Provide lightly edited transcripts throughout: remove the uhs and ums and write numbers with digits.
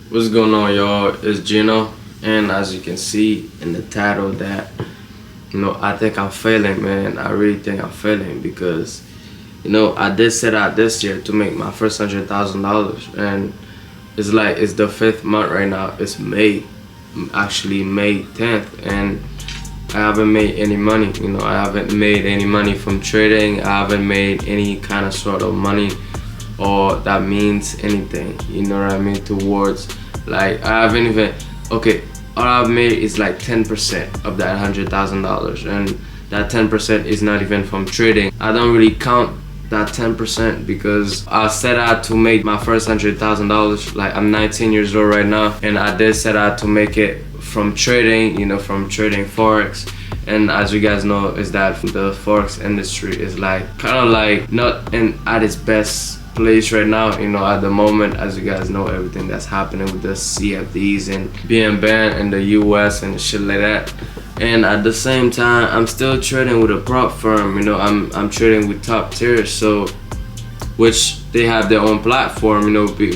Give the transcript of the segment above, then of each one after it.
What's going on, y'all? It's Gino, and as you can see in the title that I think I'm failing, man. I really think I'm failing because I did set out this year to make my first $100,000, and it's the fifth month right now. It's May, actually May 10th, and I haven't made any money. I haven't made any money from trading. I haven't made any kind of sort of money or that means anything, you know what I mean, towards, like, I haven't even, okay, all I've made is like 10% of that $100,000, and that 10% is not even from trading. I don't really count that 10% because I set out to make my first $100,000. Like, I'm 19 years old right now, and I did set out to make it from trading, from trading forex. And as you guys know, is that the forex industry is like kind of like not at its best place right now, at the moment. As you guys know, everything that's happening with the CFDs and being banned in the US and shit like that. And at the same time, I'm still trading with a prop firm. I'm trading with top tiers, so which they have their own platform,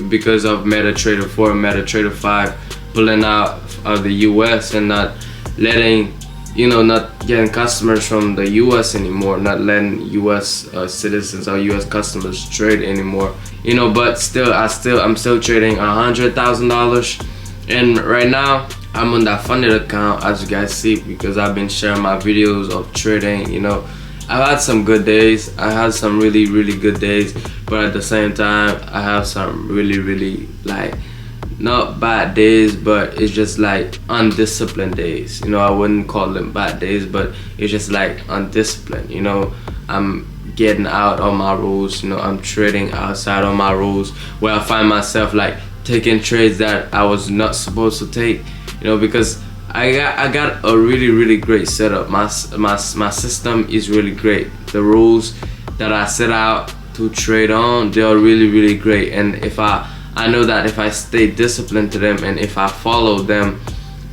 because of MetaTrader 4 and MetaTrader 5 pulling out of the US and not letting, not getting customers from the US anymore, not letting US citizens or US customers trade anymore, but still, I'm still trading $100,000, and right now I'm on that funded account, as you guys see, because I've been sharing my videos of trading. I've had some good days, I had some really good days, but at the same time I have some really like not bad days, but it's just like undisciplined days. I wouldn't call them bad days, but it's just like undisciplined. I'm getting out on my rules, I'm trading outside on my rules, where I find myself like taking trades that I was not supposed to take, because I got a really great setup. My system is really great. The rules that I set out to trade on, they are really great, and if I know that if I stay disciplined to them and if I follow them,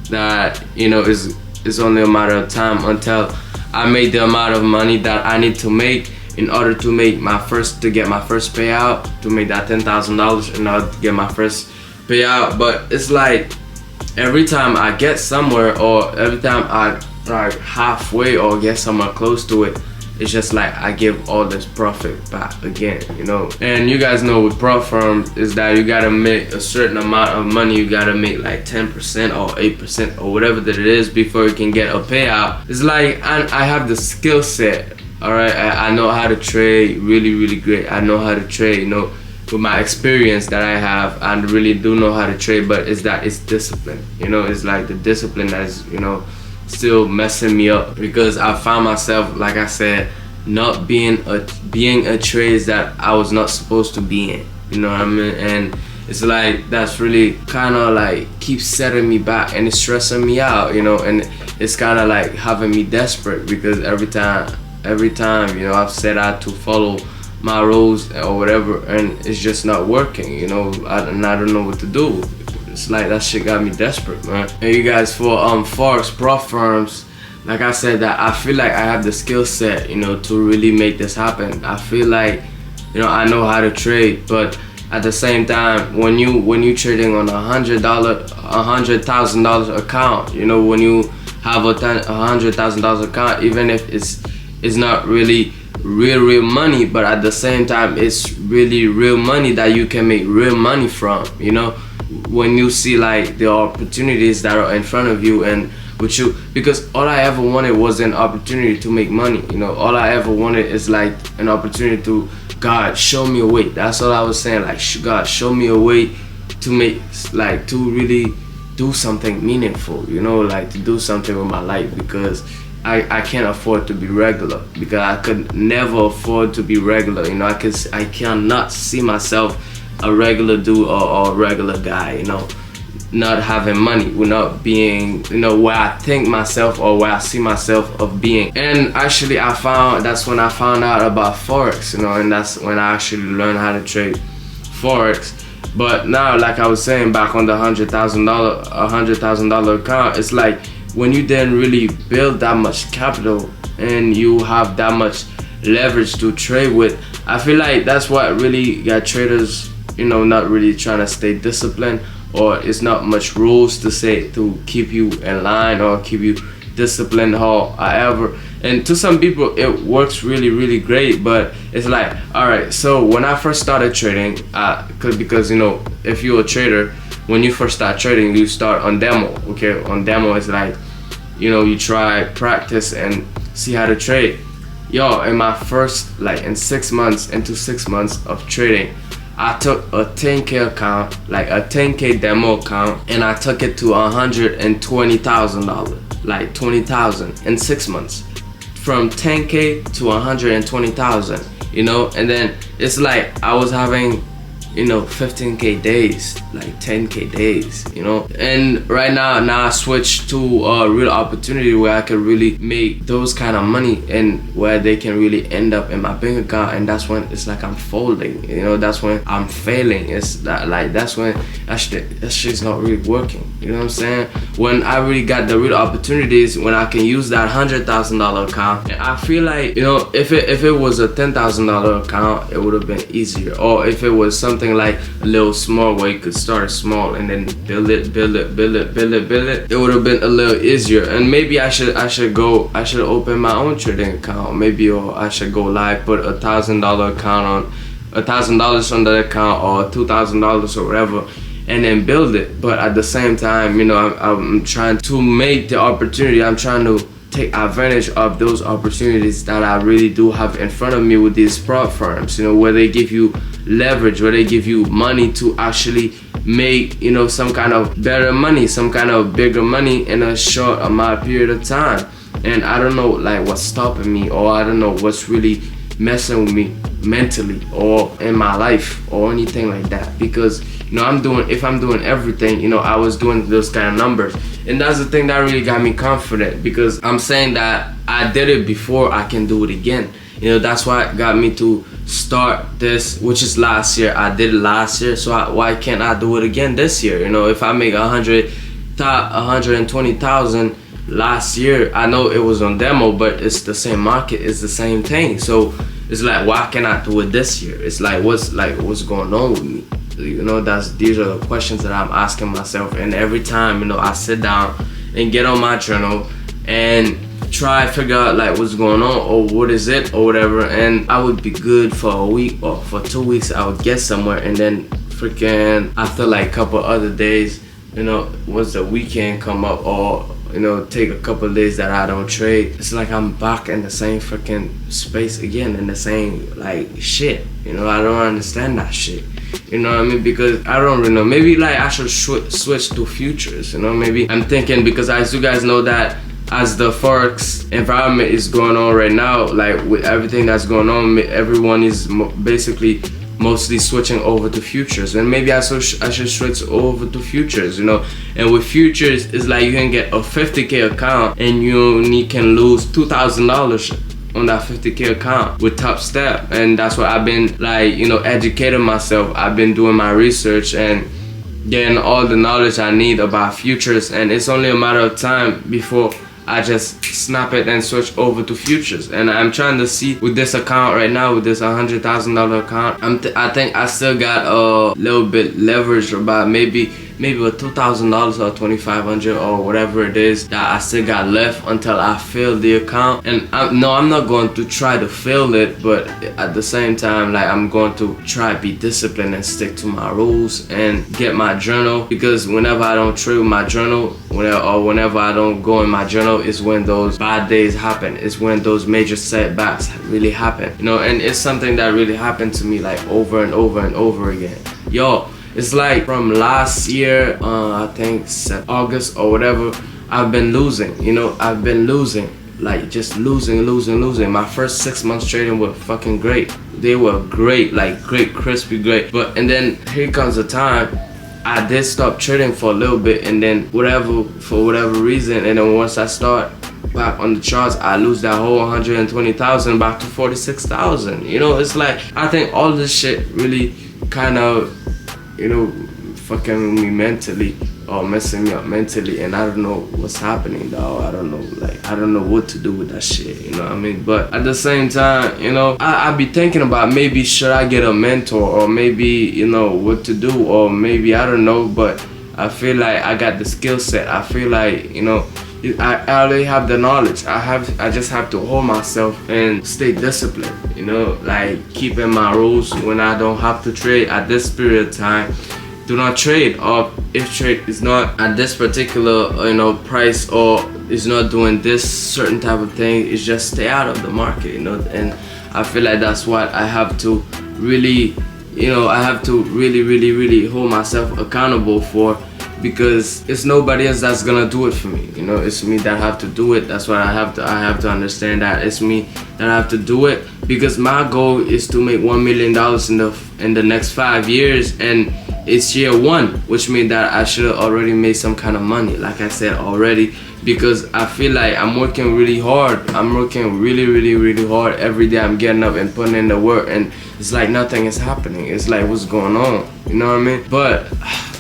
that it's only a matter of time until I make the amount of money that I need to make in order to make get my first payout, to make that $10,000 in order to get my first payout. But it's like every time I get somewhere, or every time I like halfway or get somewhere close to it, it's just like I give all this profit back again, And you guys know with prop firms is that you gotta make a certain amount of money. You gotta make like 10% or 8% or whatever that it is before you can get a payout. It's like I have the skill set, alright? I know how to trade really great. I know how to trade, with my experience that I have. I really do know how to trade, but it's discipline, It's like the discipline that is, still messing me up, because I found myself, like I said, not being a trade that I was not supposed to be in, you know what I mean? And it's like that's really kind of like keeps setting me back, and it's stressing me out, and it's kind of like having me desperate, because every time I've set out to follow my rules or whatever, and it's just not working, and I don't know what to do. It's like that shit got me desperate, man. And you guys, for forex prop firms, like I said, that I feel like I have the skill set, to really make this happen. I feel like, I know how to trade, but at the same time, when you trading on $100,000 account, when you have a $100,000 account, even if it's not really real money, but at the same time it's really real money that you can make real money from, when you see like the opportunities that are in front of you and with you. Because all I ever wanted was an opportunity to make money, all I ever wanted is like an opportunity to, God, show me a way. That's all I was saying, like, God, show me a way to make, like, to really do something meaningful, like to do something with my life, because I can't afford to be regular, because I could never afford to be regular, I cannot see myself a regular dude or a regular guy, not having money, not being, where I think myself or where I see myself of being. And actually that's when I found out about forex, and that's when I actually learned how to trade forex. But now, like I was saying, back on the $100,000 account, it's like when you didn't really build that much capital and you have that much leverage to trade with, I feel like that's what really got traders, not really trying to stay disciplined, or it's not much rules to say to keep you in line or keep you disciplined, however. And to some people it works really great, but it's like, all right, so when I first started trading, because you know, if you're a trader, when you first start trading, you start on demo. Okay, on demo it's like, you know, you try, practice, and see how to trade. Yo, in my first, like, into 6 months of trading, I took a 10K account, like a 10K demo account, and I took it to $120,000, like 20,000 in 6 months. From 10K to 120,000, you know. And then it's like I was having, you know, 15K days, like 10K days, you know. And right now I switched to a real opportunity where I can really make those kind of money, and where they can really end up in my bank account. And that's when it's like I'm folding, you know. That's when I'm failing. It's that, like, that's when that shit's not really working, you know what I'm saying? When I really got the real opportunities, when I can use that $100,000 account. And I feel like, you know, if it was a $10,000 account, it would have been easier. Or if it was something like a little small where you could start small and then build it, it would have been a little easier. And maybe I should open my own trading account, maybe, or I should go live, put $1,000 account on, $1,000 on that account, or $2,000 or whatever, and then build it. But at the same time, you know, I'm trying to make the opportunity, I'm trying to take advantage of those opportunities that I really do have in front of me with these prop firms, you know, where they give you leverage, where they give you money to actually make, you know, some kind of better money, some kind of bigger money in a short amount period of time. And I don't know, like, what's stopping me, or I don't know what's really messing with me mentally or in my life or anything like that. Because, you know, if I'm doing everything, you know, I was doing those kind of numbers. And that's the thing that really got me confident, because I'm saying that I did it before, I can do it again. You know, that's why it got me to start this, which is last year. I did it last year, so why can't I do it again this year? You know, if I make 120,000 last year, I know it was on demo, but it's the same market, it's the same thing. So it's like, why can't I do it this year? It's like, what's going on with me? You know, these are the questions that I'm asking myself. And every time, you know, I sit down and get on my journal and try to figure out, like, what's going on, or what is it, or whatever. And I would be good for a week or for 2 weeks, I would get somewhere, and then freaking after like a couple other days, you know, once the weekend come up, or, you know, take a couple of days that I don't trade, it's like I'm back in the same freaking space again, in the same, like, shit. You know, I don't understand that shit. You know what I mean? Because I don't really know. Maybe, like, I should switch to futures. You know, maybe I'm thinking, because as you guys know that as the forex environment is going on right now, like, with everything that's going on, everyone is basically mostly switching over to futures. And maybe I should switch over to futures, you know. And with futures, it's like you can get a 50K account and you only can lose $2,000 on that 50K account with Top Step. And that's what I've been, like, you know, educating myself. I've been doing my research and getting all the knowledge I need about futures, and it's only a matter of time before I just snap it and switch over to futures. And I'm trying to see with this account right now, with this $100,000 account, I think I still got a little bit leverage, about maybe with $2,000 or $2,500 or whatever it is that I still got left until I fill the account. And I'm not going to try to fill it, but at the same time, like, I'm going to try to be disciplined and stick to my rules and get my journal. Because whenever I don't trade with my journal, whenever I don't go in my journal, is when those bad days happen. It's when those major setbacks really happen, you know. And it's something that really happened to me, like, over and over and over again. Yo, it's like from last year, I think August or whatever, I've been losing, you know. I've been losing, like, just losing. My first 6 months trading were fucking great. They were great, like, great, crispy, great. And then here comes a time I did stop trading for a little bit, and then for whatever reason, and then once I start back on the charts, I lose that whole 120,000 back to 46,000. You know, it's like, I think all this shit really kind of, you know, fucking me mentally, or messing me up mentally, and I don't know what's happening, dog. I don't know, like, I don't know what to do with that shit, you know what I mean? But at the same time, you know, I be thinking about, maybe should I get a mentor, or maybe, you know, what to do, or maybe, I don't know. But I feel like I got the skill set. I feel like, you know, I already have the knowledge. I just have to hold myself and stay disciplined, you know, like keeping my rules when I don't have to trade at this period of time. Do not trade, or if trade is not at this particular, you know, price, or is not doing this certain type of thing, it's just stay out of the market, you know. And I feel like that's what I have to really, you know, I have to really hold myself accountable for, because it's nobody else that's gonna do it for me, you know. It's me that have to do it. That's why I have to understand that it's me that have to do it, because my goal is to make $1 million in the next 5 years, and it's year 1, which means that I should have already made some kind of money, like I said already, because I feel like I'm working really hard. I'm working really hard every day. I'm getting up and putting in the work, and it's like nothing is happening. It's like, what's going on, you know what I mean? But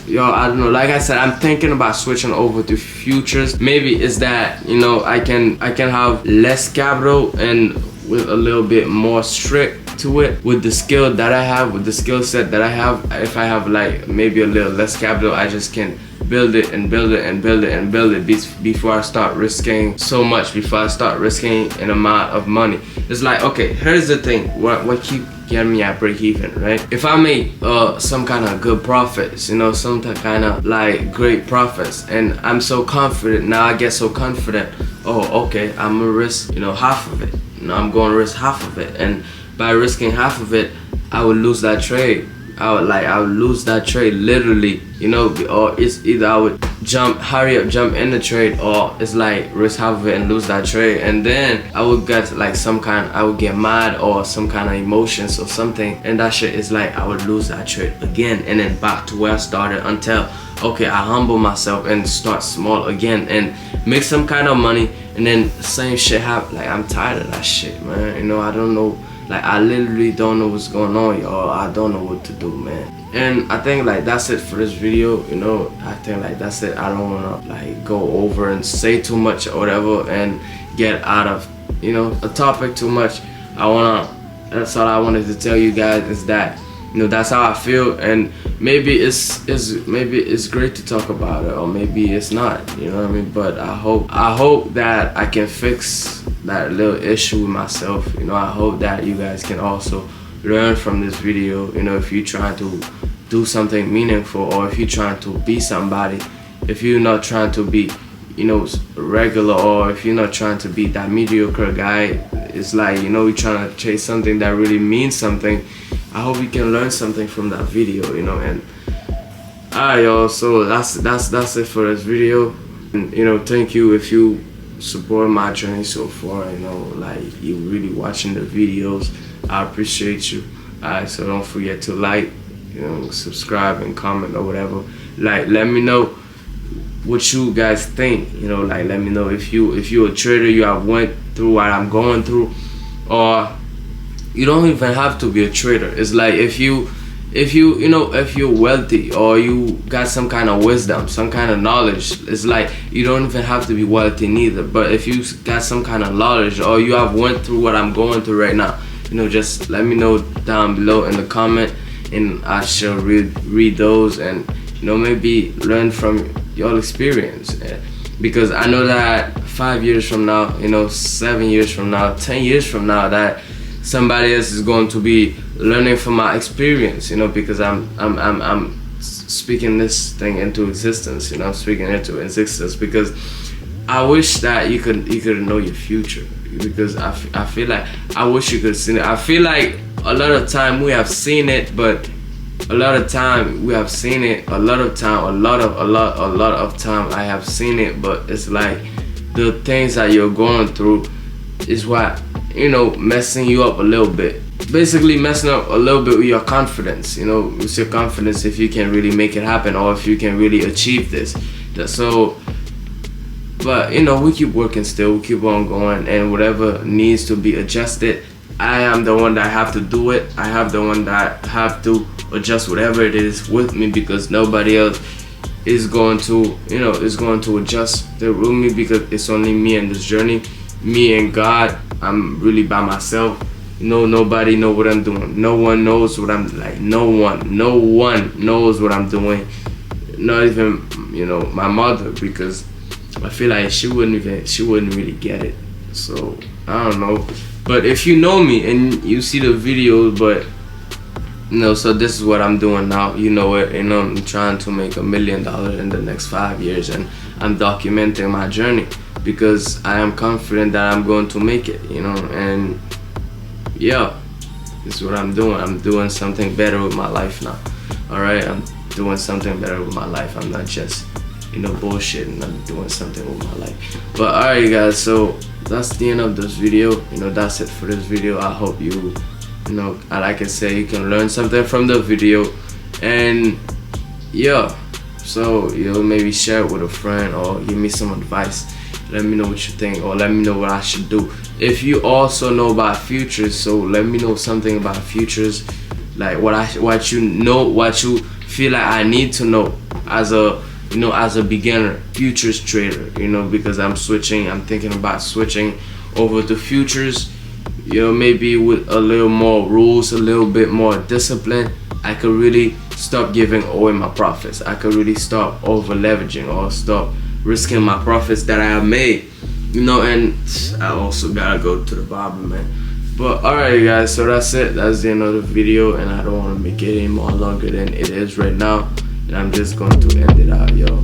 yo, I don't know, like I said, I'm thinking about switching over to futures. Maybe it's that, you know, I can have less capital and with a little bit more strict to it, with the skill that I have, with the skill set that I have. If I have like maybe a little less capital, I just can build it and build it and build it and build it before I start risking so much, before I start risking an amount of money. It's like, okay, here's the thing, what keep getting me at break even, right? If I make some kind of good profits, you know, some kind of like great profits, and I'm so confident now, I get so confident, oh, okay, I'm gonna risk, you know, half of it. You know, I'm gonna risk half of it, and by risking half of it, I would lose that trade. I would lose that trade literally, you know. Or it's either I would hurry up, jump in the trade, or it's like risk half of it and lose that trade, and then I would get like I would get mad or some kind of emotions or something, and that shit is like I would lose that trade again, and then back to where I started, until okay, I humble myself and start small again and make some kind of money, and then same shit happen. Like, I'm tired of that shit, man. You know, I don't know. Like, I literally don't know what's going on, y'all. I don't know what to do, man. And I think like that's it for this video, you know. I think like that's it. I don't wanna like go over and say too much or whatever and get out of, you know, a topic too much. That's all I wanted to tell you guys, is that, you know, that's how I feel, and maybe it's great to talk about it, or maybe it's not, you know what I mean? But I hope that I can fix that little issue with myself, you know. I hope that you guys can also learn from this video, you know. If you're trying to do something meaningful, or if you're trying to be somebody, if you're not trying to be, you know, regular, or if you're not trying to be that mediocre guy, it's like, you know, you're trying to chase something that really means something. I hope you can learn something from that video, you know. And alright, y'all, so that's it for this video. And, you know, thank you if you support my journey so far, you know, like you really watching the videos. I appreciate you. Alright, so don't forget to like, you know, subscribe and comment or whatever. Like, let me know what you guys think, you know. Like, let me know if you're a trader, you have went through what I'm going through, or you don't even have to be a trader. It's like if you're wealthy, or you got some kind of wisdom, some kind of knowledge, it's like you don't even have to be wealthy neither. But if you got some kind of knowledge, or you have went through what I'm going through right now, you know, just let me know down below in the comment, and I shall read those, and, you know, maybe learn from your experience. Because I know that 5 years from now, you know, 7 years from now, 10 years from now, that somebody else is going to be learning from my experience, you know, because I'm speaking this thing into existence, you know. I'm speaking into existence because I wish that you could know your future, because I feel like I wish you could see it. I feel like a lot of time we have seen it, but a lot of time I have seen it, but it's like the things that you're going through is what, you know, messing you up a little bit. Basically messing up a little bit with your confidence, you know, with your confidence, if you can really make it happen, or if you can really achieve this. So, but, you know, we keep working still, we keep on going, and whatever needs to be adjusted, I am the one that have to do it. I have the one that have to adjust whatever it is with me, because nobody else is going to, you know, is going to adjust with me, because it's only me in this journey, me and God. I'm really by myself. You know, nobody know what I'm doing. No one knows what I'm like. No one knows what I'm doing. not even, you know, my mother, because I feel like she wouldn't really get it. So I don't know. But if you know me and you see the videos, but you know, so this is what I'm doing now. You know it. You know, I'm trying to make $1 million in the next 5 years, and I'm documenting my journey because I am confident that I'm going to make it. You know, and yeah, this is what I'm doing. I'm doing something better with my life now. All right, I'm doing something better with my life. I'm not just, you know, bullshitting. I'm doing something with my life. But all right, guys. So that's the end of this video. You know, that's it for this video. I hope you know, like I said, you can learn something from the video, and yeah, so you know, maybe share it with a friend or give me some advice. Let me know what you think, or let me know what I should do. If you also know about futures, so let me know something about futures, like what you know, what you feel like I need to know as a, you know, as a beginner futures trader, you know, because I'm thinking about switching over to futures. You know, maybe with a little more rules, a little bit more discipline, I could really stop giving away my profits. I could really stop over leveraging or stop risking my profits that I have made. You know, and I also gotta go to the barber, man. But alright, guys, so that's it. That's the end of the video, and I don't want to make it any more longer than it is right now. And I'm just going to end it out, yo.